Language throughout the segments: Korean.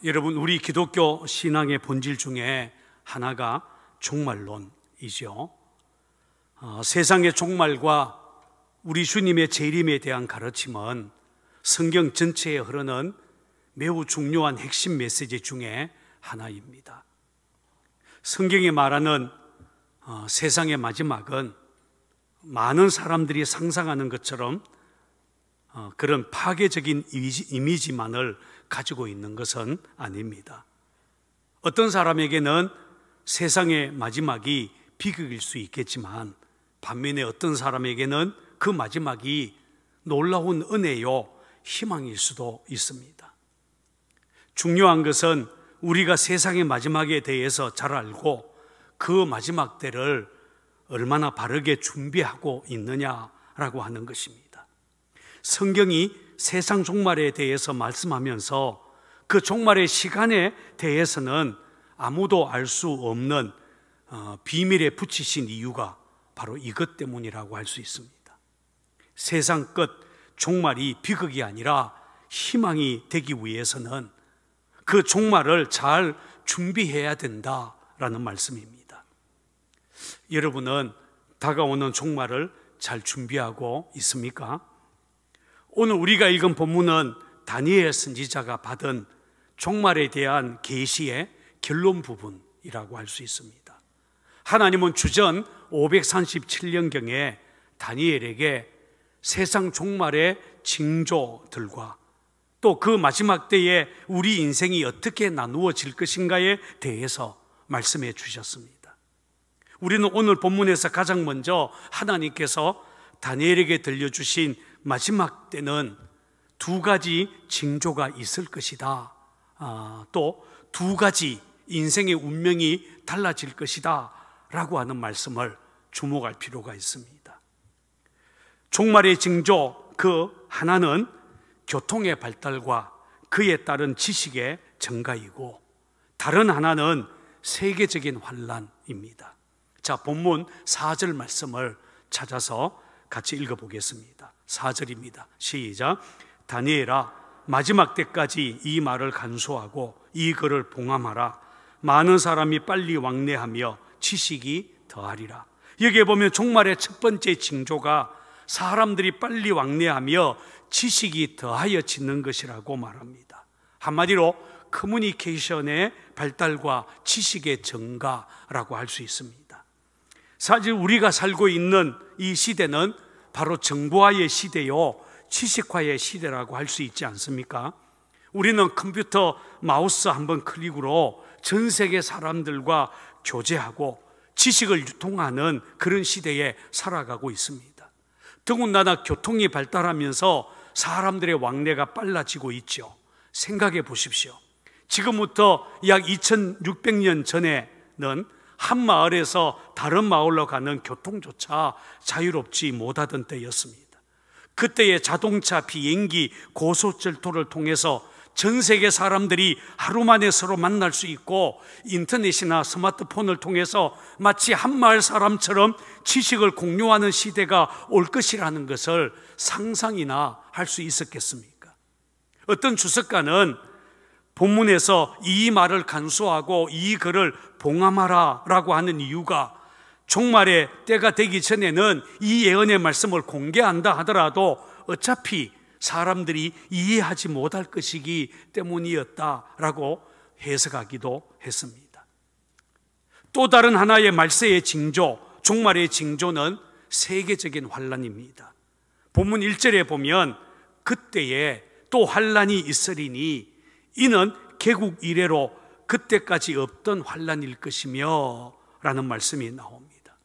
여러분, 우리 기독교 신앙의 본질 중에 하나가 종말론이죠. 세상의 종말과 우리 주님의 재림에 대한 가르침은 성경 전체에 흐르는 매우 중요한 핵심 메시지 중에 하나입니다. 성경이 말하는 세상의 마지막은 많은 사람들이 상상하는 것처럼 그런 파괴적인 이미지만을 가지고 있는 것은 아닙니다. 어떤 사람에게는 세상의 마지막이 비극일 수 있겠지만, 반면에 어떤 사람에게는 그 마지막이 놀라운 은혜요, 희망일 수도 있습니다. 중요한 것은 우리가 세상의 마지막에 대해서 잘 알고 그 마지막 때를 얼마나 바르게 준비하고 있느냐라고 하는 것입니다. 성경이 세상 종말에 대해서 말씀하면서 그 종말의 시간에 대해서는 아무도 알 수 없는 비밀에 붙이신 이유가 바로 이것 때문이라고 할 수 있습니다. 세상 끝 종말이 비극이 아니라 희망이 되기 위해서는 그 종말을 잘 준비해야 된다라는 말씀입니다. 여러분은 다가오는 종말을 잘 준비하고 있습니까? 오늘 우리가 읽은 본문은 다니엘 선지자가 받은 종말에 대한 계시의 결론 부분이라고 할 수 있습니다. 하나님은 주전 537년경에 다니엘에게 세상 종말의 징조들과 또 그 마지막 때에 우리 인생이 어떻게 나누어질 것인가에 대해서 말씀해 주셨습니다. 우리는 오늘 본문에서 가장 먼저 하나님께서 다니엘에게 들려주신 마지막 때는 두 가지 징조가 있을 것이다, 또 두 가지 인생의 운명이 달라질 것이다 라고 하는 말씀을 주목할 필요가 있습니다. 종말의 징조 그 하나는 교통의 발달과 그에 따른 지식의 증가이고, 다른 하나는 세계적인 환란입니다. 자, 본문 4절 말씀을 찾아서 같이 읽어보겠습니다. 4절입니다. 시작. 다니엘아, 마지막 때까지 이 말을 간수하고 이 글을 봉함하라. 많은 사람이 빨리 왕래하며 지식이 더하리라. 여기에 보면 종말의 첫 번째 징조가 사람들이 빨리 왕래하며 지식이 더하여지는 것이라고 말합니다. 한마디로 커뮤니케이션의 발달과 지식의 증가라고 할 수 있습니다. 사실 우리가 살고 있는 이 시대는 바로 정보화의 시대요, 지식화의 시대라고 할 수 있지 않습니까? 우리는 컴퓨터 마우스 한 번 클릭으로 전 세계 사람들과 교제하고 지식을 유통하는 그런 시대에 살아가고 있습니다. 더군다나 교통이 발달하면서 사람들의 왕래가 빨라지고 있죠. 생각해 보십시오. 지금부터 약 2600년 전에는 한 마을에서 다른 마을로 가는 교통조차 자유롭지 못하던 때였습니다. 그때의 자동차, 비행기, 고속철도를 통해서 전 세계 사람들이 하루 만에 서로 만날 수 있고, 인터넷이나 스마트폰을 통해서 마치 한 마을 사람처럼 지식을 공유하는 시대가 올 것이라는 것을 상상이나 할 수 있었겠습니까? 어떤 주석가는 본문에서 이 말을 간수하고 이 글을 봉함하라 라고 하는 이유가, 종말의 때가 되기 전에는 이 예언의 말씀을 공개한다 하더라도 어차피 사람들이 이해하지 못할 것이기 때문이었다라고 해석하기도 했습니다. 또 다른 하나의 말세의 징조, 종말의 징조는 세계적인 환란입니다. 본문 1절에 보면 그때에 또 환란이 있으리니 이는 개국 이래로 그때까지 없던 환란일 것이며 라는 말씀이 나옵니다.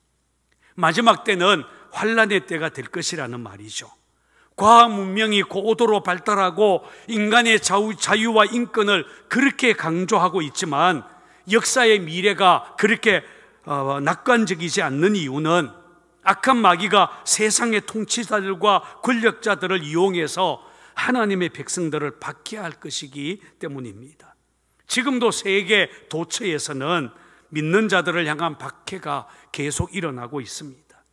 마지막 때는 환란의 때가 될 것이라는 말이죠. 과학 문명이 고도로 발달하고 인간의 자유와 인권을 그렇게 강조하고 있지만 역사의 미래가 그렇게 낙관적이지 않는 이유는 악한 마귀가 세상의 통치자들과 권력자들을 이용해서 하나님의 백성들을 박해할 것이기 때문입니다. 지금도 세계 도처에서는 믿는 자들을 향한 박해가 계속 일어나고 있습니다.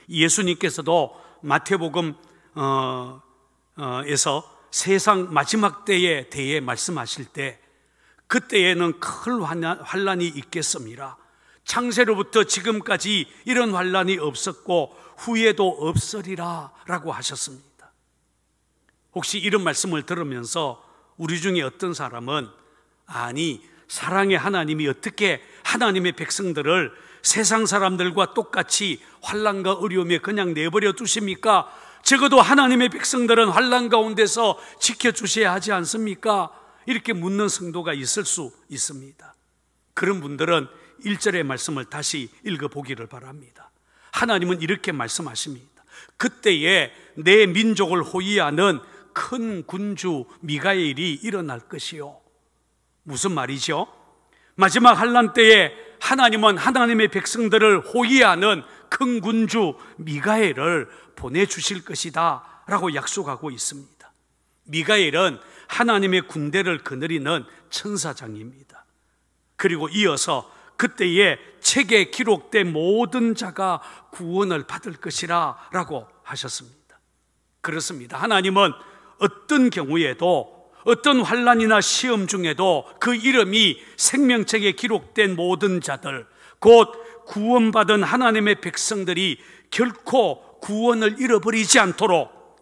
예수님께서도 마태복음 에서 세상 마지막 때에 대해 말씀하실 때 그때에는 큰 환난이 있겠습니다. 창세로부터 지금까지 이런 환난이 없었고 후에도 없으리라 라고 하셨습니다. 혹시 이런 말씀을 들으면서 우리 중에 어떤 사람은 아니, 사랑의 하나님이 어떻게 하나님의 백성들을 세상 사람들과 똑같이 환난과 어려움에 그냥 내버려 두십니까? 적어도 하나님의 백성들은 환난 가운데서 지켜주셔야 하지 않습니까? 이렇게 묻는 성도가 있을 수 있습니다. 그런 분들은 1절의 말씀을 다시 읽어보기를 바랍니다. 하나님은 이렇게 말씀하십니다. 그때에 내 민족을 호위하는 큰 군주 미가엘이 일어날 것이요. 무슨 말이죠? 마지막 환난 때에 하나님은 하나님의 백성들을 호위하는 큰 군주 미가엘을 보내주실 것이다 라고 약속하고 있습니다. 미가엘은 하나님의 군대를 거느리는 천사장입니다. 그리고 이어서 그때에 책에 기록된 모든 자가 구원을 받을 것이라 라고 하셨습니다. 그렇습니다. 하나님은 어떤 경우에도 어떤 환난이나 시험 중에도 그 이름이 생명책에 기록된 모든 자들, 곧 구원받은 하나님의 백성들이 결코 구원을 잃어버리지 않도록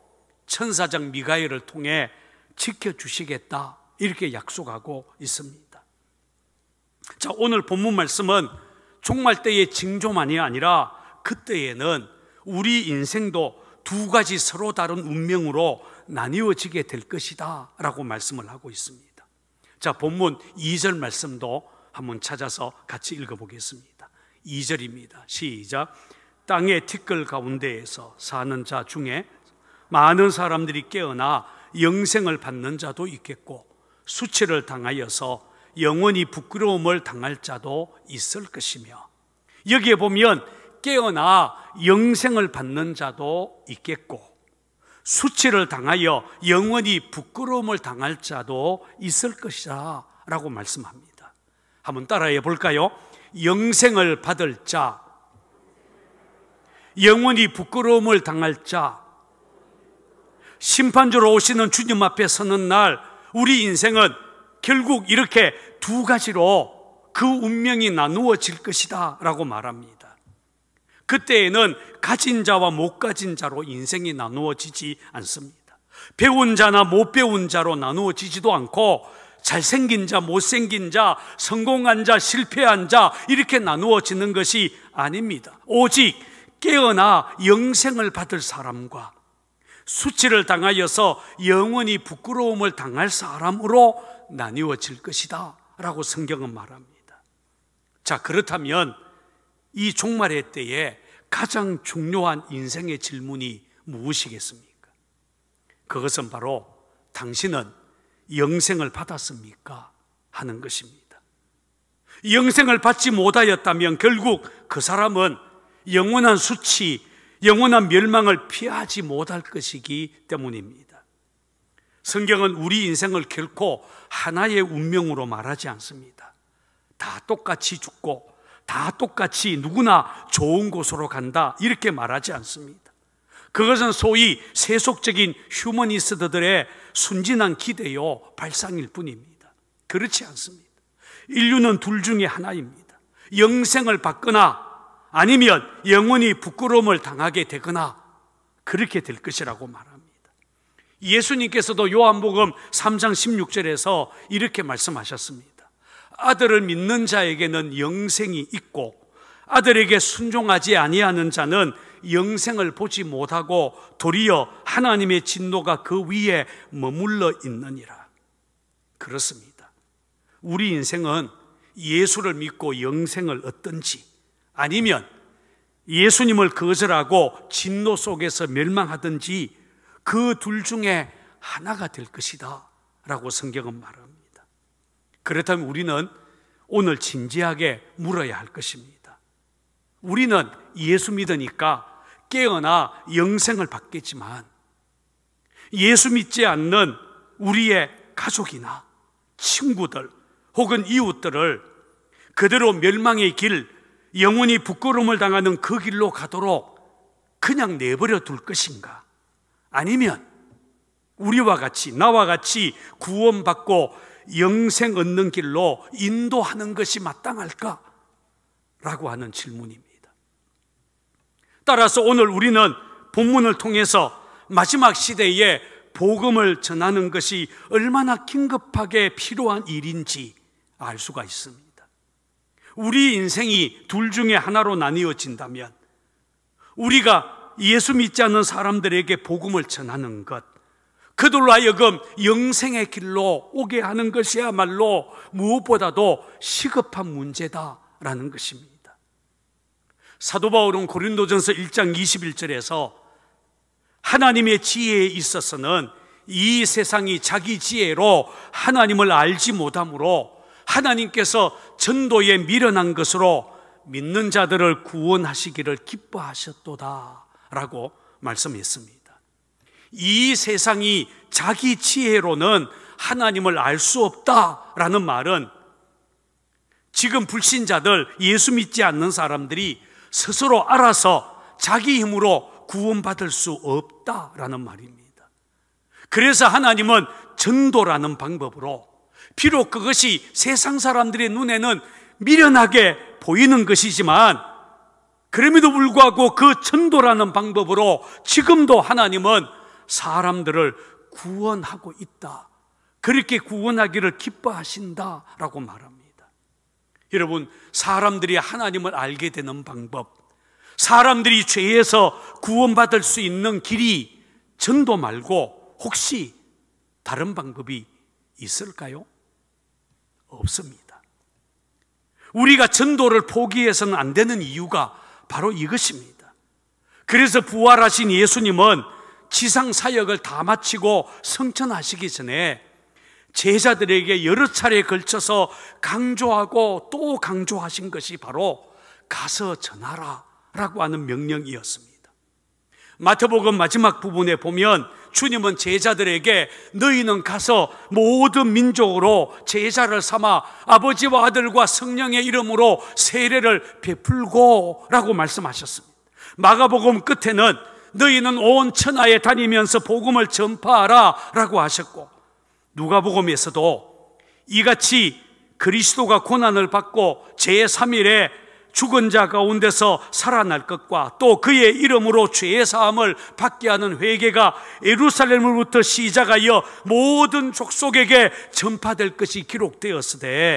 천사장 미가엘을 통해 지켜주시겠다, 이렇게 약속하고 있습니다. 자, 오늘 본문 말씀은 종말 때의 징조만이 아니라 그때에는 우리 인생도 두 가지 서로 다른 운명으로 나뉘어지게 될 것이다 라고 말씀을 하고 있습니다. 자, 본문 2절 말씀도 한번 찾아서 같이 읽어보겠습니다. 2절입니다. 시작. 땅의 티끌 가운데에서 사는 자 중에 많은 사람들이 깨어나 영생을 받는 자도 있겠고 수치를 당하여서 영원히 부끄러움을 당할 자도 있을 것이며, 여기에 보면 깨어나 영생을 받는 자도 있겠고 수치를 당하여 영원히 부끄러움을 당할 자도 있을 것이다 라고 말씀합니다. 한번 따라해 볼까요? 영생을 받을 자, 영원히 부끄러움을 당할 자. 심판주로 오시는 주님 앞에 서는 날 우리 인생은 결국 이렇게 두 가지로 그 운명이 나누어질 것이다 라고 말합니다. 그때에는 가진 자와 못 가진 자로 인생이 나누어지지 않습니다. 배운 자나 못 배운 자로 나누어지지도 않고 잘생긴 자, 못생긴 자, 성공한 자, 실패한 자, 이렇게 나누어지는 것이 아닙니다. 오직 깨어나 영생을 받을 사람과 수치를 당하여서 영원히 부끄러움을 당할 사람으로 나뉘어질 것이다 라고 성경은 말합니다. 자, 그렇다면 이 종말의 때에 가장 중요한 인생의 질문이 무엇이겠습니까? 그것은 바로 당신은 영생을 받았습니까? 하는 것입니다. 영생을 받지 못하였다면 결국 그 사람은 영원한 수치, 영원한 멸망을 피하지 못할 것이기 때문입니다. 성경은 우리 인생을 결코 하나의 운명으로 말하지 않습니다. 다 똑같이 죽고 다 똑같이 누구나 좋은 곳으로 간다, 이렇게 말하지 않습니다. 그것은 소위 세속적인 휴머니스트들의 순진한 기대요 발상일 뿐입니다. 그렇지 않습니다. 인류는 둘 중에 하나입니다. 영생을 받거나 아니면 영원히 부끄러움을 당하게 되거나 그렇게 될 것이라고 말합니다. 예수님께서도 요한복음 3장 16절에서 이렇게 말씀하셨습니다. 아들을 믿는 자에게는 영생이 있고 아들에게 순종하지 아니하는 자는 영생을 보지 못하고 도리어 하나님의 진노가 그 위에 머물러 있느니라. 그렇습니다. 우리 인생은 예수를 믿고 영생을 얻든지 아니면 예수님을 거절하고 진노 속에서 멸망하든지 그 둘 중에 하나가 될 것이다 라고 성경은 말합니다. 그렇다면 우리는 오늘 진지하게 물어야 할 것입니다. 우리는 예수 믿으니까 깨어나 영생을 받겠지만 예수 믿지 않는 우리의 가족이나 친구들 혹은 이웃들을 그대로 멸망의 길, 영원히 부끄러움을 당하는 그 길로 가도록 그냥 내버려 둘 것인가? 아니면 우리와 같이, 나와 같이 구원받고 영생 얻는 길로 인도하는 것이 마땅할까? 라고 하는 질문입니다. 따라서 오늘 우리는 본문을 통해서 마지막 시대에 복음을 전하는 것이 얼마나 긴급하게 필요한 일인지 알 수가 있습니다. 우리 인생이 둘 중에 하나로 나뉘어진다면 우리가 예수 믿지 않는 사람들에게 복음을 전하는 것, 그들로 하여금 영생의 길로 오게 하는 것이야말로 무엇보다도 시급한 문제다라는 것입니다. 사도 바울은 고린도전서 1장 21절에서 하나님의 지혜에 있어서는 이 세상이 자기 지혜로 하나님을 알지 못하므로 하나님께서 전도에 미련한 것으로 믿는 자들을 구원하시기를 기뻐하셨도다 라고 말씀했습니다. 이 세상이 자기 지혜로는 하나님을 알 수 없다라는 말은 지금 불신자들, 예수 믿지 않는 사람들이 스스로 알아서 자기 힘으로 구원받을 수 없다라는 말입니다. 그래서 하나님은 전도라는 방법으로, 비록 그것이 세상 사람들의 눈에는 미련하게 보이는 것이지만 그럼에도 불구하고 그 전도라는 방법으로 지금도 하나님은 사람들을 구원하고 있다, 그렇게 구원하기를 기뻐하신다라고 말합니다. 여러분, 사람들이 하나님을 알게 되는 방법, 사람들이 죄에서 구원받을 수 있는 길이 전도 말고 혹시 다른 방법이 있을까요? 없습니다. 우리가 전도를 포기해서는 안 되는 이유가 바로 이것입니다. 그래서 부활하신 예수님은 지상 사역을 다 마치고 승천하시기 전에 제자들에게 여러 차례에 걸쳐서 강조하고 또 강조하신 것이 바로 가서 전하라 라고 하는 명령이었습니다. 마태복음 마지막 부분에 보면 주님은 제자들에게 너희는 가서 모든 민족으로 제자를 삼아 아버지와 아들과 성령의 이름으로 세례를 베풀고 라고 말씀하셨습니다. 마가복음 끝에는 너희는 온 천하에 다니면서 복음을 전파하라 라고 하셨고, 누가복음에서도 이같이 그리스도가 고난을 받고 제3일에 죽은 자 가운데서 살아날 것과 또 그의 이름으로 죄의 사함을 받게 하는 회개가 예루살렘으로부터 시작하여 모든 족속에게 전파될 것이 기록되었으니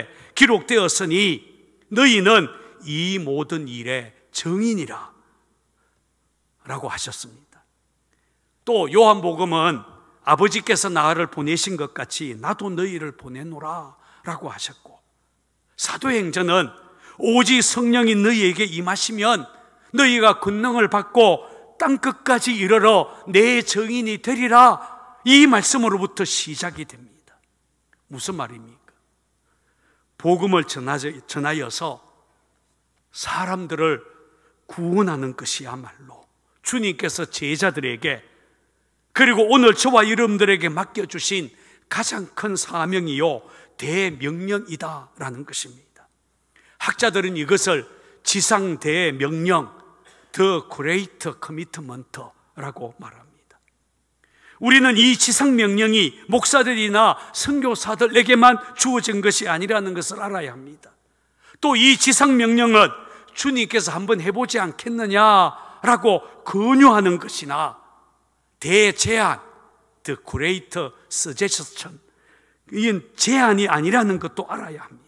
너희는 이 모든 일의 증인이라 라고 하셨습니다. 또 요한복음은 아버지께서 나를 보내신 것 같이 나도 너희를 보내노라 라고 하셨고, 사도행전은 오직 성령이 너희에게 임하시면 너희가 권능을 받고 땅끝까지 이르러 내 증인이 되리라, 이 말씀으로부터 시작이 됩니다. 무슨 말입니까? 복음을 전하여서 사람들을 구원하는 것이야말로 주님께서 제자들에게, 그리고 오늘 저와 여러분들에게 맡겨주신 가장 큰 사명이요 대명령이다라는 것입니다. 학자들은 이것을 지상 대명령, The Great Commitment라고 말합니다. 우리는 이 지상 명령이 목사들이나 선교사들에게만 주어진 것이 아니라는 것을 알아야 합니다. 또 이 지상 명령은 주님께서 한번 해보지 않겠느냐라고 권유하는 것이나 대제안, The Great Suggestion, 이건 제안이 아니라는 것도 알아야 합니다.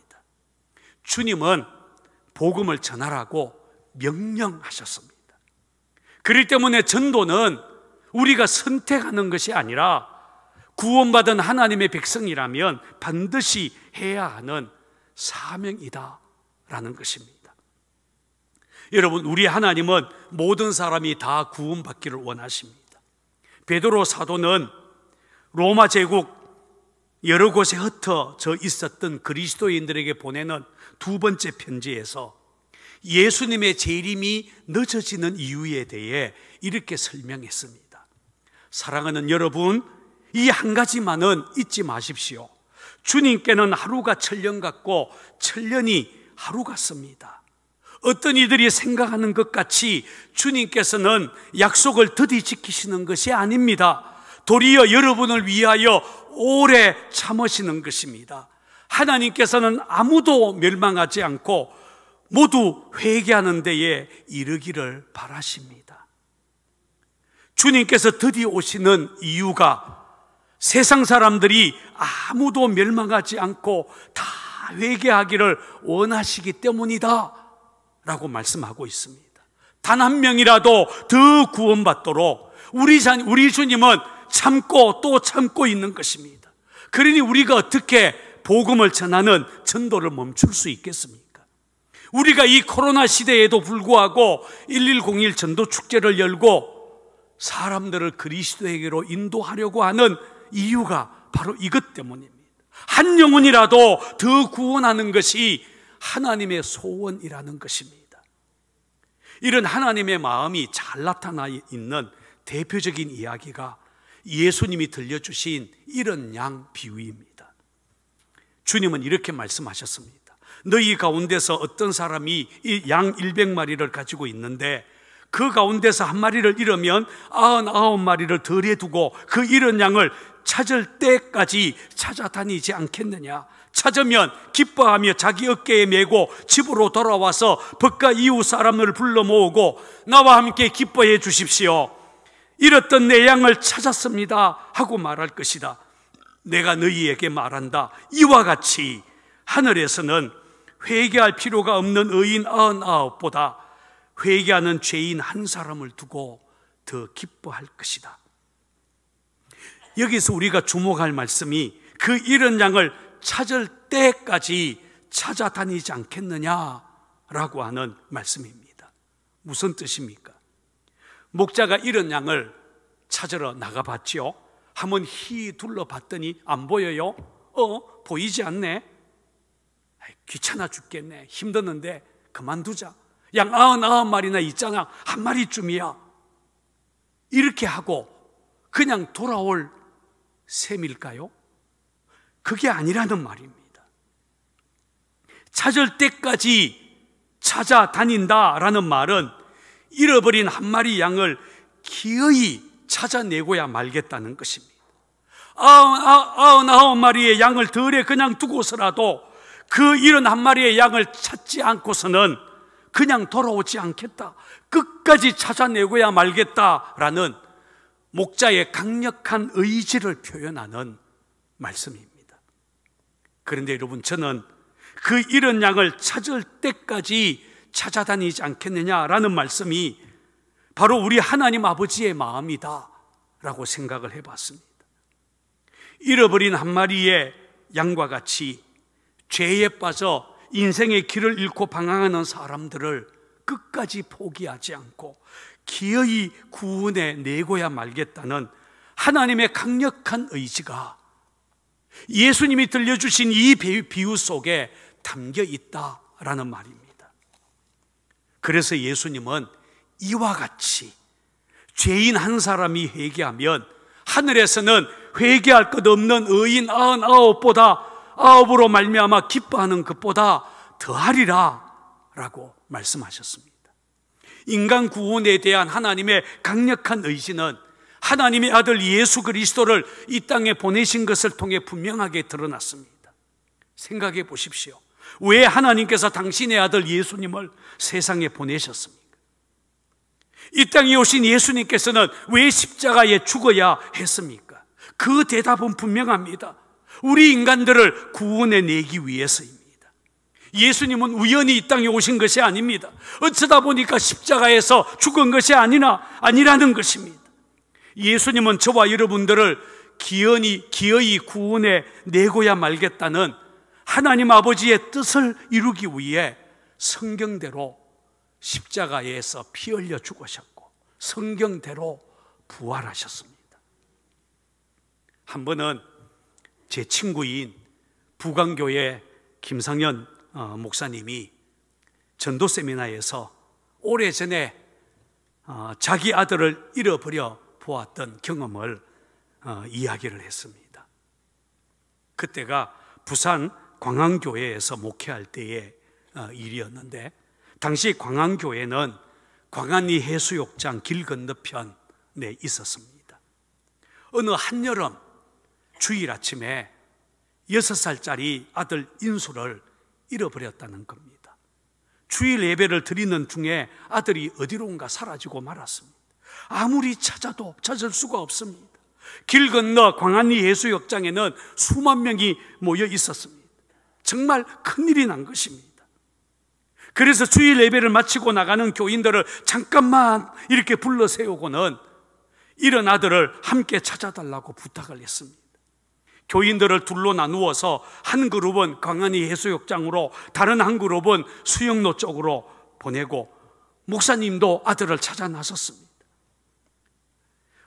주님은 복음을 전하라고 명령하셨습니다. 그렇기 때문에 전도는 우리가 선택하는 것이 아니라 구원받은 하나님의 백성이라면 반드시 해야 하는 사명이다라는 것입니다. 여러분, 우리 하나님은 모든 사람이 다 구원받기를 원하십니다. 베드로 사도는 로마 제국 여러 곳에 흩어져 있었던 그리스도인들에게 보내는 두 번째 편지에서 예수님의 재림이 늦어지는 이유에 대해 이렇게 설명했습니다. 사랑하는 여러분, 이 한 가지만은 잊지 마십시오. 주님께는 하루가 천년 같고 천년이 하루 같습니다. 어떤 이들이 생각하는 것 같이 주님께서는 약속을 더디 지키시는 것이 아닙니다. 도리어 여러분을 위하여 오래 참으시는 것입니다. 하나님께서는 아무도 멸망하지 않고 모두 회개하는 데에 이르기를 바라십니다. 주님께서 드디어 오시는 이유가 세상 사람들이 아무도 멸망하지 않고 다 회개하기를 원하시기 때문이다 라고 말씀하고 있습니다. 단 한 명이라도 더 구원받도록 우리 주님은 참고 또 참고 있는 것입니다. 그러니 우리가 어떻게 복음을 전하는 전도를 멈출 수 있겠습니까? 우리가 이 코로나 시대에도 불구하고 1101 전도 축제를 열고 사람들을 그리스도에게로 인도하려고 하는 이유가 바로 이것 때문입니다. 한 영혼이라도 더 구원하는 것이 하나님의 소원이라는 것입니다. 이런 하나님의 마음이 잘 나타나 있는 대표적인 이야기가 예수님이 들려주신 이런 양 비유입니다. 주님은 이렇게 말씀하셨습니다. 너희 가운데서 어떤 사람이 이 양 100마리를 가지고 있는데 그 가운데서 한 마리를 잃으면 99마리를 덜에 두고 그 잃은 양을 찾을 때까지 찾아다니지 않겠느냐? 찾으면 기뻐하며 자기 어깨에 메고 집으로 돌아와서 벗가 이웃 사람을 불러 모으고 나와 함께 기뻐해 주십시오. 잃었던 내 양을 찾았습니다 하고 말할 것이다. 내가 너희에게 말한다. 이와 같이 하늘에서는 회개할 필요가 없는 의인 99보다 회개하는 죄인 한 사람을 두고 더 기뻐할 것이다. 여기서 우리가 주목할 말씀이 그 잃은 양을 찾을 때까지 찾아다니지 않겠느냐라고 하는 말씀입니다. 무슨 뜻입니까? 목자가 잃은 양을 찾으러 나가봤지요. 한번 둘러봤더니 안 보여요? 보이지 않네? 귀찮아 죽겠네. 힘드는데 그만두자. 양 99마리나 있잖아. 한 마리쯤이야. 이렇게 하고 그냥 돌아올 셈일까요? 그게 아니라는 말입니다. 찾을 때까지 찾아다닌다라는 말은 잃어버린 한 마리 양을 기어이 찾아내고야 말겠다는 것입니다. 99마리의 양을 덜에 그냥 두고서라도 그 잃은 한 마리의 양을 찾지 않고서는 그냥 돌아오지 않겠다. 끝까지 찾아내고야 말겠다라는 목자의 강력한 의지를 표현하는 말씀입니다. 그런데 여러분, 저는 그 잃은 양을 찾을 때까지 찾아다니지 않겠느냐라는 말씀이 바로 우리 하나님 아버지의 마음이다 라고 생각을 해봤습니다. 잃어버린 한 마리의 양과 같이 죄에 빠져 인생의 길을 잃고 방황하는 사람들을 끝까지 포기하지 않고 기어이 구원해 내고야 말겠다는 하나님의 강력한 의지가 예수님이 들려주신 이 비유 속에 담겨 있다라는 말입니다. 그래서 예수님은 이와 같이 죄인 한 사람이 회개하면 하늘에서는 회개할 것 없는 의인 99보다 9으로 말미암아 기뻐하는 것보다 더하리라 라고 말씀하셨습니다. 인간 구원에 대한 하나님의 강력한 의지는 하나님의 아들 예수 그리스도를 이 땅에 보내신 것을 통해 분명하게 드러났습니다. 생각해 보십시오. 왜 하나님께서 당신의 아들 예수님을 세상에 보내셨습니까? 이 땅에 오신 예수님께서는 왜 십자가에 죽어야 했습니까? 그 대답은 분명합니다. 우리 인간들을 구원해 내기 위해서입니다. 예수님은 우연히 이 땅에 오신 것이 아닙니다. 어쩌다 보니까 십자가에서 죽은 것이 아니라는 것입니다. 예수님은 저와 여러분들을 기어이 구원해 내고야 말겠다는 하나님 아버지의 뜻을 이루기 위해 성경대로 십자가에서 피 흘려 죽으셨고 성경대로 부활하셨습니다. 한 번은 제 친구인 부강교회 김상현 목사님이 전도 세미나에서 오래전에 자기 아들을 잃어버려 보았던 경험을 이야기를 했습니다. 그때가 부산 광안교회에서 목회할 때의 일이었는데 당시 광안교회는 광안리 해수욕장 길 건너편에 있었습니다. 어느 한여름 주일 아침에 6살짜리 아들 인수를 잃어버렸다는 겁니다. 주일 예배를 드리는 중에 아들이 어디론가 사라지고 말았습니다. 아무리 찾아도 찾을 수가 없습니다. 길 건너 광안리 해수욕장에는 수만 명이 모여 있었습니다. 정말 큰일이 난 것입니다. 그래서 주일 예배를 마치고 나가는 교인들을 잠깐만 이렇게 불러 세우고는 이런 아들을 함께 찾아달라고 부탁을 했습니다. 교인들을 둘로 나누어서 한 그룹은 광안리 해수욕장으로, 다른 한 그룹은 수영로 쪽으로 보내고 목사님도 아들을 찾아 나섰습니다.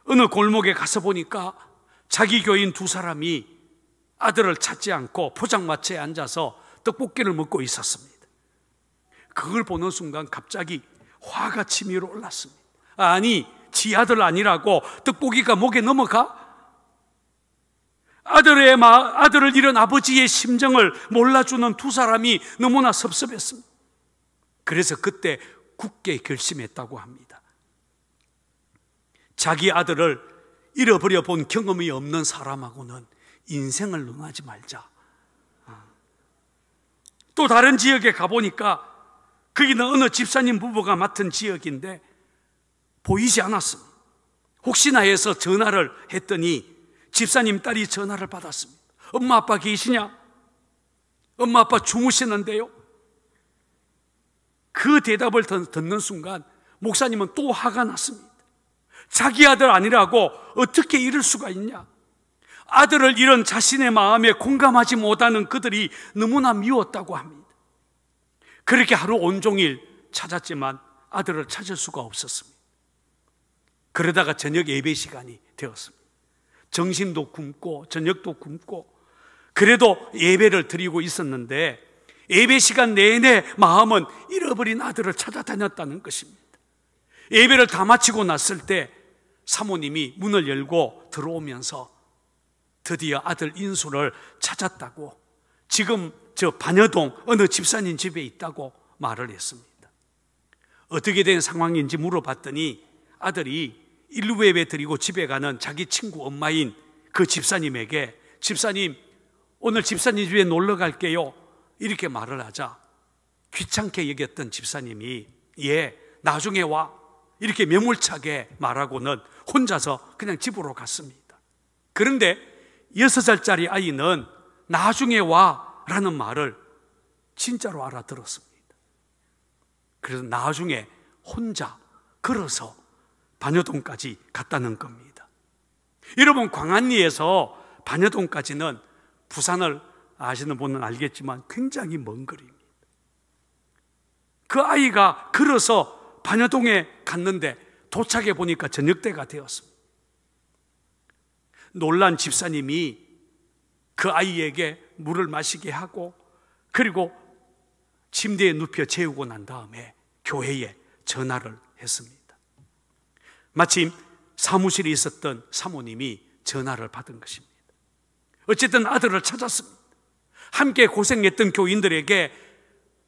어느 골목에 가서 보니까 자기 교인 2사람이 아들을 찾지 않고 포장마차에 앉아서 떡볶이를 먹고 있었습니다. 그걸 보는 순간 갑자기 화가 치밀어 올랐습니다. 아니, 지 아들 아니라고 떡볶이가 목에 넘어가? 아들을 잃은 아버지의 심정을 몰라주는 2사람이 너무나 섭섭했습니다. 그래서 그때 굳게 결심했다고 합니다. 자기 아들을 잃어버려 본 경험이 없는 사람하고는 인생을 논하지 말자. 또 다른 지역에 가보니까 거기는 어느 집사님 부부가 맡은 지역인데 보이지 않았습니다. 혹시나 해서 전화를 했더니 집사님 딸이 전화를 받았습니다. 엄마 아빠 계시냐? 엄마 아빠 주무시는데요? 그 대답을 듣는 순간 목사님은 또 화가 났습니다. 자기 아들 아니라고 어떻게 이럴 수가 있냐? 아들을 잃은 자신의 마음에 공감하지 못하는 그들이 너무나 미웠다고 합니다. 그렇게 하루 온종일 찾았지만 아들을 찾을 수가 없었습니다. 그러다가 저녁 예배 시간이 되었습니다. 점심도 굶고 저녁도 굶고 그래도 예배를 드리고 있었는데 예배 시간 내내 마음은 잃어버린 아들을 찾아다녔다는 것입니다. 예배를 다 마치고 났을 때 사모님이 문을 열고 들어오면서 드디어 아들 인수를 찾았다고, 지금 저 반여동 어느 집사님 집에 있다고 말을 했습니다. 어떻게 된 상황인지 물어봤더니 아들이 일부 예배 드리고 집에 가는 자기 친구 엄마인 그 집사님에게 집사님, 오늘 집사님 집에 놀러 갈게요 이렇게 말을 하자 귀찮게 여겼던 집사님이 예, 나중에 와 이렇게 매몰차게 말하고는 혼자서 그냥 집으로 갔습니다. 그런데 6살짜리 아이는 나중에 와 라는 말을 진짜로 알아들었습니다. 그래서 나중에 혼자 걸어서 반여동까지 갔다는 겁니다. 여러분, 광안리에서 반여동까지는 부산을 아시는 분은 알겠지만 굉장히 먼 거리입니다. 그 아이가 걸어서 반여동에 갔는데 도착해 보니까 저녁 때가 되었습니다. 놀란 집사님이 그 아이에게 물을 마시게 하고 그리고 침대에 눕혀 재우고 난 다음에 교회에 전화를 했습니다. 마침 사무실에 있었던 사모님이 전화를 받은 것입니다. 어쨌든 아들을 찾았습니다. 함께 고생했던 교인들에게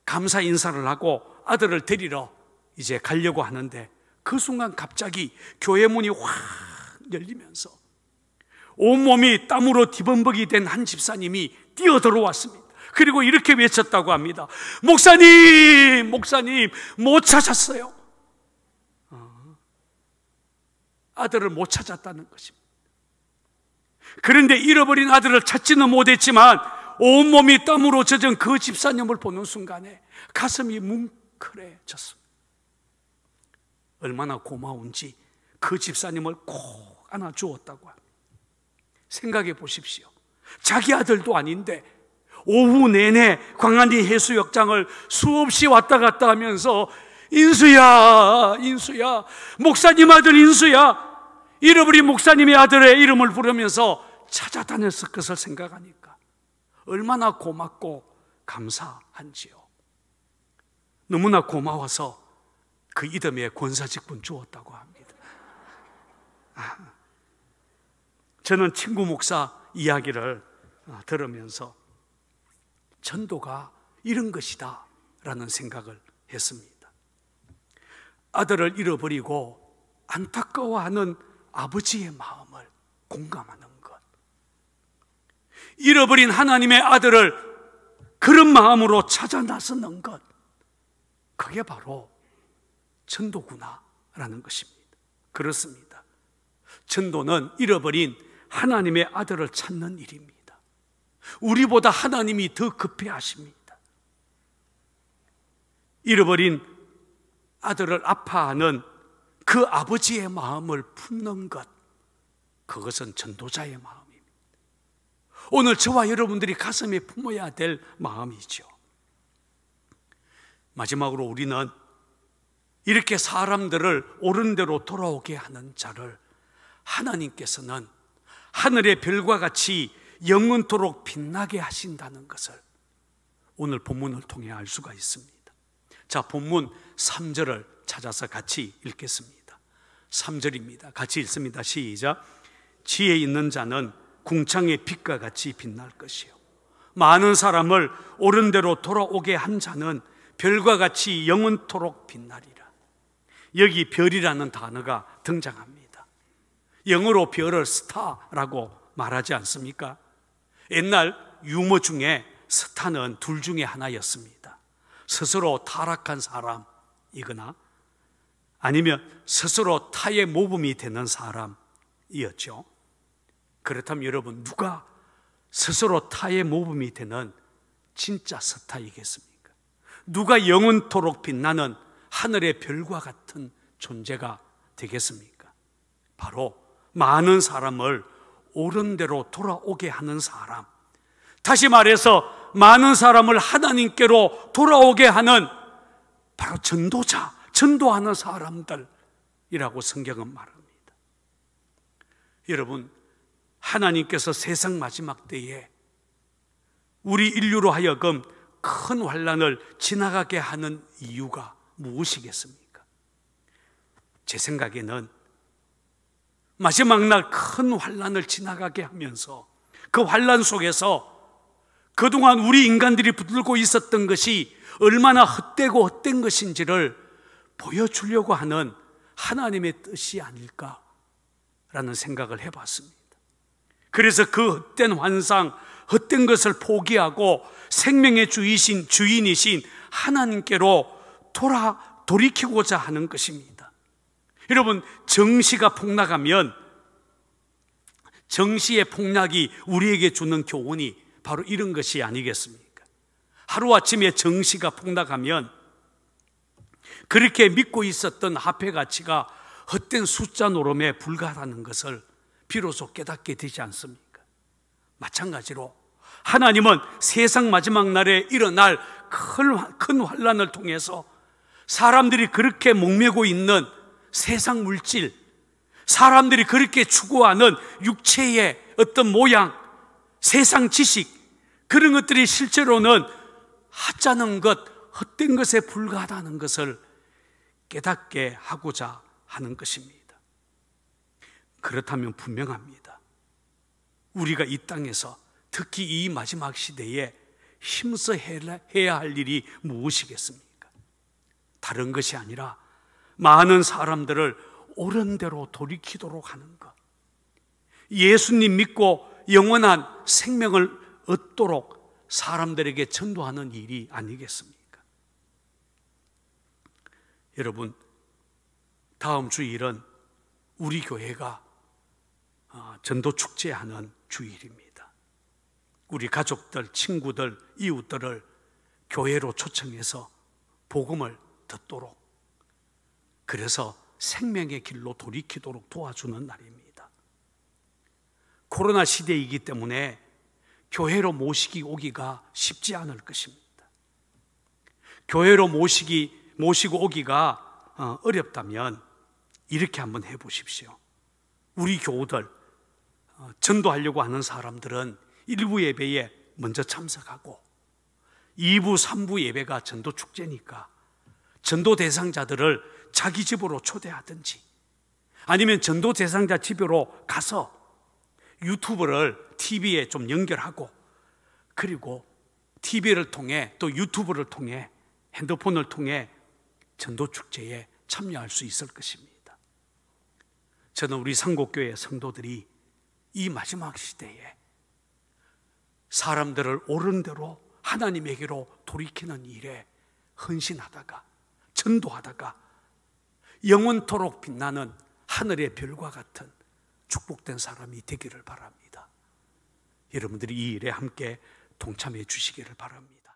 감사 인사를 하고 아들을 데리러 이제 가려고 하는데 그 순간 갑자기 교회 문이 확 열리면서 온몸이 땀으로 뒤범벅이 된 한 집사님이 뛰어들어왔습니다. 그리고 이렇게 외쳤다고 합니다. 목사님, 목사님, 못 찾았어요. 아들을 못 찾았다는 것입니다. 그런데 잃어버린 아들을 찾지는 못했지만 온몸이 땀으로 젖은 그 집사님을 보는 순간에 가슴이 뭉클해졌습니다. 얼마나 고마운지 그 집사님을 꼭 안아주었다고 합니다. 생각해 보십시오. 자기 아들도 아닌데 오후 내내 광안리 해수욕장을 수없이 왔다 갔다 하면서 인수야, 인수야, 목사님 아들 인수야, 잃어버린 목사님의 아들의 이름을 부르면서 찾아다녔을 것을 생각하니까 얼마나 고맙고 감사한지요. 너무나 고마워서 그 이듬해 권사직분 주었다고 합니다. 저는 친구 목사 이야기를 들으면서 전도가 이런 것이다 라는 생각을 했습니다. 아들을 잃어버리고 안타까워하는 아버지의 마음을 공감하는 것, 잃어버린 하나님의 아들을 그런 마음으로 찾아 나서는 것, 그게 바로 전도구나라는 것입니다. 그렇습니다. 전도는 잃어버린 하나님의 아들을 찾는 일입니다. 우리보다 하나님이 더 급해하십니다. 잃어버린 아들을 아파하는 그 아버지의 마음을 품는 것, 그것은 전도자의 마음입니다. 오늘 저와 여러분들이 가슴에 품어야 될 마음이죠. 마지막으로 우리는 이렇게 사람들을 옳은 대로 돌아오게 하는 자를 하나님께서는 하늘의 별과 같이 영원토록 빛나게 하신다는 것을 오늘 본문을 통해 알 수가 있습니다. 자, 본문 3절을 찾아서 같이 읽겠습니다. 3절입니다. 같이 읽습니다. 시작. 지혜 있는 자는 궁창의 빛과 같이 빛날 것이요, 많은 사람을 옳은 대로 돌아오게 한 자는 별과 같이 영원토록 빛나리라. 여기 별이라는 단어가 등장합니다. 영어로 별을 스타라고 말하지 않습니까? 옛날 유머 중에 스타는 둘 중에 하나였습니다. 스스로 타락한 사람이거나 아니면 스스로 타의 모범이 되는 사람이었죠. 그렇다면 여러분, 누가 스스로 타의 모범이 되는 진짜 스타이겠습니까? 누가 영원토록 빛나는 하늘의 별과 같은 존재가 되겠습니까? 바로 많은 사람을 옳은 대로 돌아오게 하는 사람, 다시 말해서 많은 사람을 하나님께로 돌아오게 하는 바로 전도자, 전도하는 사람들이라고 성경은 말합니다. 여러분, 하나님께서 세상 마지막 때에 우리 인류로 하여금 큰 환난을 지나가게 하는 이유가 무엇이겠습니까? 제 생각에는 마지막 날 큰 환난을 지나가게 하면서 그 환난 속에서 그동안 우리 인간들이 붙들고 있었던 것이 얼마나 헛되고 헛된 것인지를 보여주려고 하는 하나님의 뜻이 아닐까라는 생각을 해봤습니다. 그래서 그 헛된 환상, 헛된 것을 포기하고 생명의 주인이신 하나님께로 돌이키고자 하는 것입니다. 여러분, 정시가 폭락하면 정시의 폭락이 우리에게 주는 교훈이 바로 이런 것이 아니겠습니까? 하루아침에 정시가 폭락하면 그렇게 믿고 있었던 화폐 가치가 헛된 숫자 노름에 불과하다는 것을 비로소 깨닫게 되지 않습니까? 마찬가지로 하나님은 세상 마지막 날에 일어날 큰 환난을 통해서 사람들이 그렇게 목매고 있는 세상 물질, 사람들이 그렇게 추구하는 육체의 어떤 모양, 세상 지식, 그런 것들이 실제로는 하찮은 것, 헛된 것에 불과하다는 것을 깨닫게 하고자 하는 것입니다. 그렇다면 분명합니다. 우리가 이 땅에서 특히 이 마지막 시대에 힘써 해야 할 일이 무엇이겠습니까? 다른 것이 아니라 많은 사람들을 옳은 대로 돌이키도록 하는 것, 예수님 믿고 영원한 생명을 얻도록 사람들에게 전도하는 일이 아니겠습니까? 여러분, 다음 주일은 우리 교회가 전도 축제하는 주일입니다. 우리 가족들, 친구들, 이웃들을 교회로 초청해서 복음을 듣도록, 그래서 생명의 길로 돌이키도록 도와주는 날입니다. 코로나 시대이기 때문에 교회로 모시고 오기가 쉽지 않을 것입니다. 교회로 모시고 오기가 어렵다면 이렇게 한번 해보십시오. 우리 교우들, 전도하려고 하는 사람들은 1부 예배에 먼저 참석하고 2부, 3부 예배가 전도 축제니까 전도 대상자들을 자기 집으로 초대하든지 아니면 전도 대상자 집으로 가서 유튜브를 TV에 좀 연결하고, 그리고 TV를 통해 또 유튜브를 통해 핸드폰을 통해 전도 축제에 참여할 수 있을 것입니다. 저는 우리 상곡교회 성도들이 이 마지막 시대에 사람들을 옳은 대로 하나님에게로 돌이키는 일에 헌신하다가 전도하다가 영원토록 빛나는 하늘의 별과 같은 축복된 사람이 되기를 바랍니다. 여러분들이 이 일에 함께 동참해 주시기를 바랍니다.